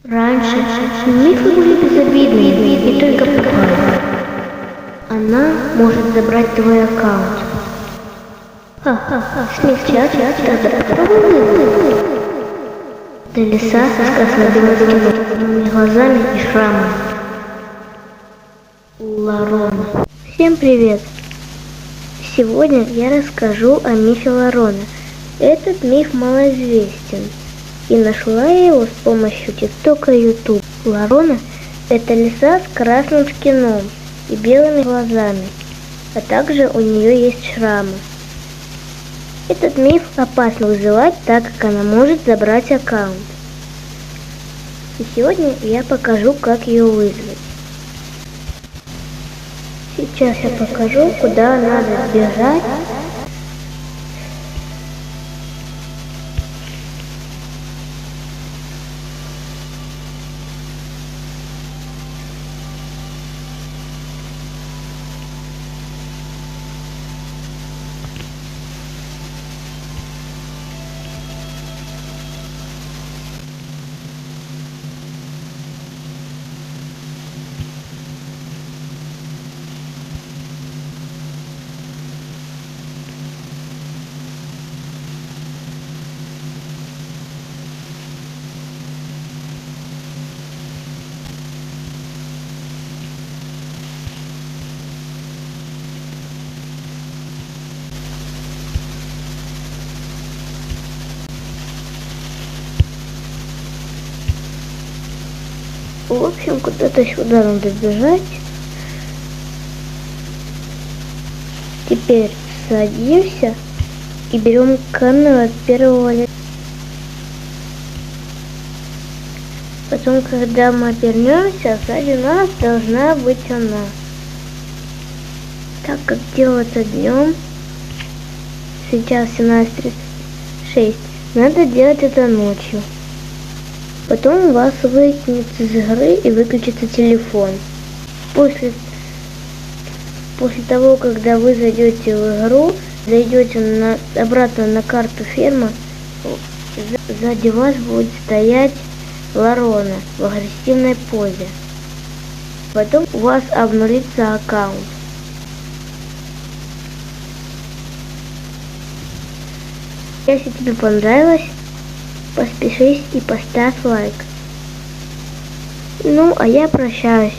Раньше мифы были безобидными и только пугали. Она может забрать твой аккаунт. Ха-ха-ха, смягчать, тогда попробуй. Это лиса с красно-белыми глазами и шрамом. Ларона. Всем привет! Сегодня я расскажу о мифе Ларона. Этот миф малоизвестен, и нашла я его с помощью ТикТока и Ютуб. Ларона – это лиса с красным скином и белыми глазами, а также у нее есть шрамы. Этот миф опасно вызывать, так как она может забрать аккаунт. И сегодня я покажу, как ее вызвать. Сейчас я покажу, куда надо бежать. В общем, куда-то сюда надо бежать. Теперь садимся и берем камеру от первого лица. Потом, когда мы обернемся, сзади нас должна быть она. Так как делается днем, сейчас 17:36, надо делать это ночью. Потом у вас выкинет из игры и выключится телефон. После того, когда вы зайдете в игру, зайдете обратно на карту фермы, сзади вас будет стоять Ларона в агрессивной позе. Потом у вас обнулится аккаунт. Если тебе понравилось, поспешись и поставь лайк. Ну, а я прощаюсь.